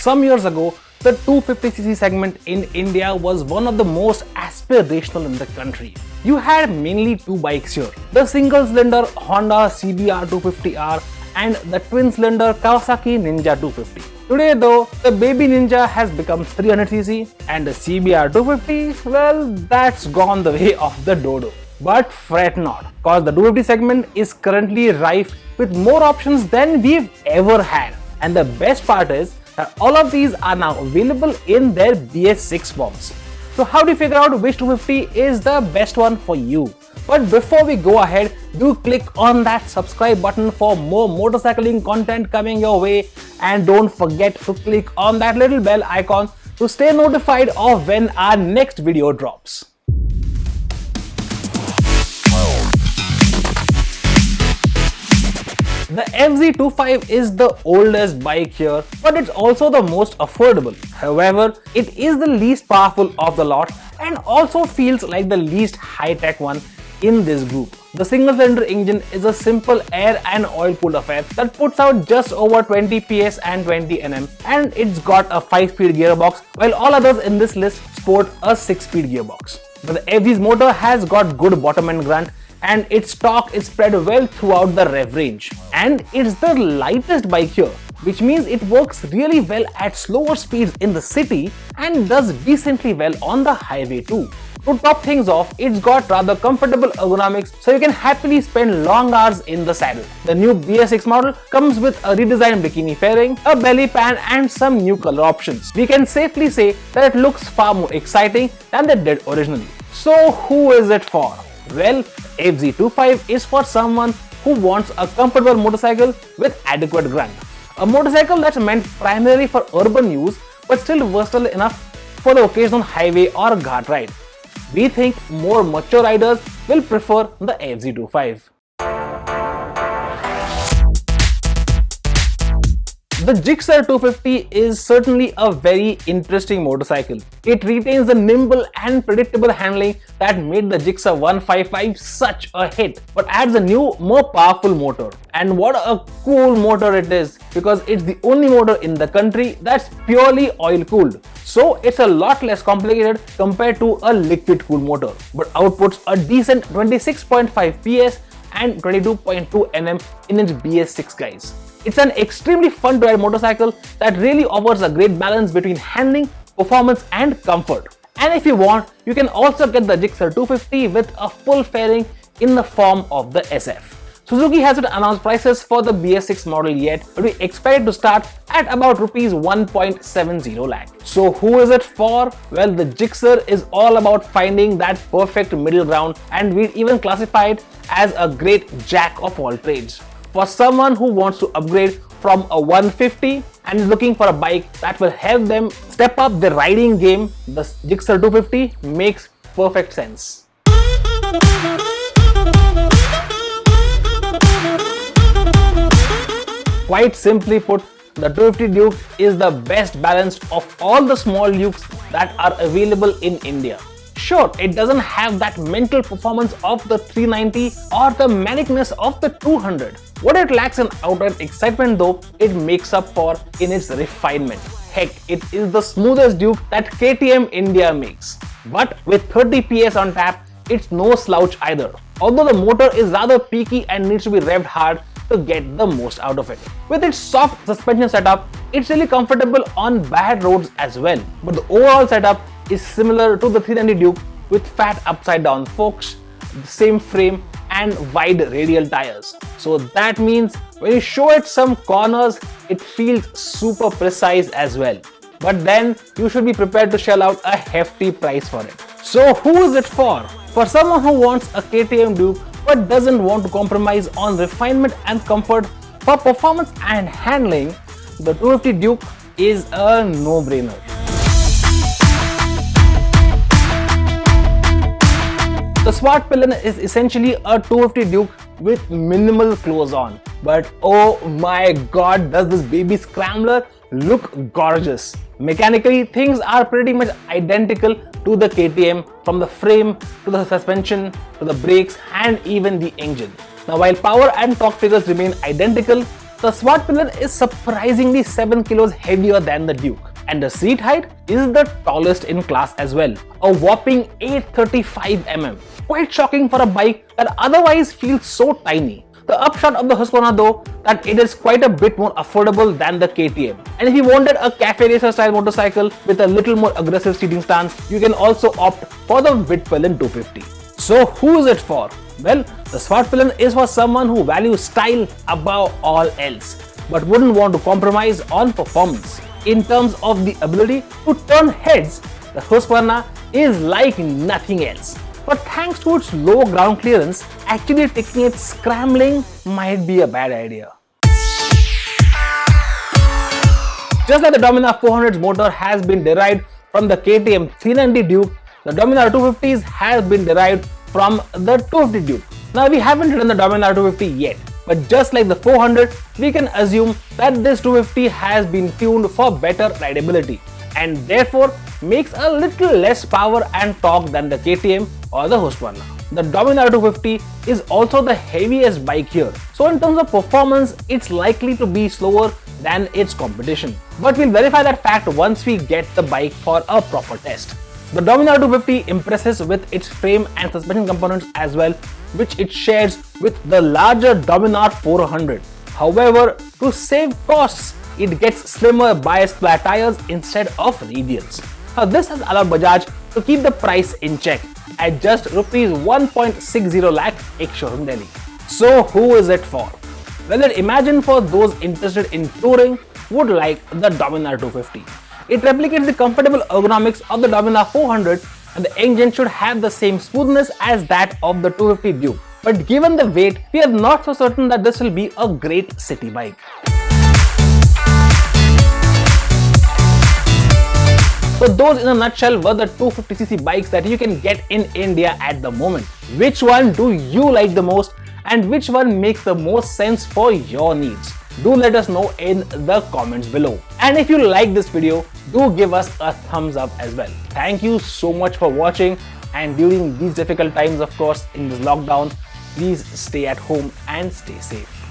Some years ago, the 250cc segment in India was one of the most aspirational in the country. You had mainly two bikes here, the single-cylinder Honda CBR 250R and the twin-cylinder Kawasaki Ninja 250. Today though, the baby Ninja has become 300cc and the CBR 250, well, that's gone the way of the dodo. But fret not, cause the 250 segment is currently rife with more options than we've ever had. And the best part is that all of these are now available in their BS6 forms. So how do you figure out which 250 is the best one for you? But before we go ahead, do click on that subscribe button for more motorcycling content coming your way, and don't forget to click on that little bell icon to stay notified of when our next video drops. The FZ25 is the oldest bike here, but it's also the most affordable. However, it is the least powerful of the lot and also feels like the least high-tech one in this group. The single-cylinder engine is a simple air and oil-cooled affair that puts out just over 20 PS and 20 Nm, and it's got a 5-speed gearbox, while all others in this list sport a 6-speed gearbox. But the FZ's motor has got good bottom end grunt, and its torque is spread well throughout the rev range. And it's the lightest bike here, which means it works really well at slower speeds in the city and does decently well on the highway too. To top things off, it's got rather comfortable ergonomics, so you can happily spend long hours in the saddle. The new BS6 model comes with a redesigned bikini fairing, a belly pan and some new color options. We can safely say that it looks far more exciting than they did originally. So who is it for? Well, FZ25 is for someone who wants a comfortable motorcycle with adequate grunt. A motorcycle that's meant primarily for urban use but still versatile enough for the occasional highway or ghat ride. We think more mature riders will prefer the FZ25. The Gixxer 250 is certainly a very interesting motorcycle. It retains the nimble and predictable handling that made the Gixxer 155 such a hit, but adds a new, more powerful motor. And what a cool motor it is, because it's the only motor in the country that's purely oil-cooled. So it's a lot less complicated compared to a liquid-cooled motor, but outputs a decent 26.5 PS and 22.2 Nm in its BS6 guys. It's an extremely fun to ride motorcycle that really offers a great balance between handling, performance and comfort. And if you want, you can also get the Gixxer 250 with a full fairing in the form of the SF. Suzuki hasn't announced prices for the BS6 model yet, but we expect it to start at about Rs 1.70 lakh. So who is it for? Well, the Gixxer is all about finding that perfect middle ground, and we'd even classify it as a great jack of all trades. For someone who wants to upgrade from a 150 and is looking for a bike that will help them step up their riding game, the Gixxer 250 makes perfect sense. Quite simply put, the 250 Duke is the best balanced of all the small Dukes that are available in India. Sure, it doesn't have that mental performance of the 390 or the manicness of the 200. What it lacks in outright excitement though, it makes up for in its refinement. Heck, it is the smoothest Duke that KTM India makes. But with 30 PS on tap, it's no slouch either. Although the motor is rather peaky and needs to be revved hard to get the most out of it. With its soft suspension setup, it's really comfortable on bad roads as well. But the overall setup is similar to the 390 Duke with fat upside down forks, the same frame and wide radial tires. So that means when you show it some corners, it feels super precise as well. But then you should be prepared to shell out a hefty price for it. So who is it for? For someone who wants a KTM Duke but doesn't want to compromise on refinement and comfort, for performance and handling, the 250 Duke is a no-brainer. The Smart Pillion is essentially a 250 Duke with minimal clothes on. But oh my god, does this baby scrambler look gorgeous. Mechanically, things are pretty much identical to the KTM, from the frame to the suspension to the brakes and even the engine. Now while power and torque figures remain identical, The Smart Pillion is surprisingly 7 kilos heavier than the Duke, and the seat height is the tallest in class as well, a whopping 835 mm. Quite shocking for a bike that otherwise feels so tiny. The upshot of the Husqvarna though, that it is quite a bit more affordable than the KTM. And if you wanted a cafe racer style motorcycle with a little more aggressive seating stance, you can also opt for the Vitpillion 250. So who is it for? Well, the Smart Pillion is for someone who values style above all else, but wouldn't want to compromise on performance. In terms of the ability to turn heads, the Husqvarna is like nothing else. But thanks to its low ground clearance, actually taking it scrambling might be a bad idea. Just like the Dominar 400's motor has been derived from the KTM 390 Duke, the Dominar 250's has been derived from the 250 Duke. Now we haven't ridden the Dominar 250 yet, but just like the 400, we can assume that this 250 has been tuned for better rideability and therefore makes a little less power and torque than the KTM or the Husqvarna. The Dominar 250 is also the heaviest bike here, so in terms of performance, it's likely to be slower than its competition. But we'll verify that fact once we get the bike for a proper test. The Dominar 250 impresses with its frame and suspension components as well, which it shares with the larger Dominar 400. However, to save costs, it gets slimmer bias flat tires instead of radials. Now this has allowed Bajaj to keep the price in check at just Rs 1.60 lakh ex-showroom Delhi. So who is it for? Well, imagine for those interested in touring would like the Dominar 250. It replicates the comfortable ergonomics of the Dominar 400 and the engine should have the same smoothness as that of the 250 Duke. But given the weight, we are not so certain that this will be a great city bike. So those in a nutshell were the 250cc bikes that you can get in India at the moment. Which one do you like the most and which one makes the most sense for your needs? Do let us know in the comments below. And if you like this video, do give us a thumbs up as well. Thank you so much for watching, and during these difficult times, of course, in this lockdown, please stay at home and stay safe.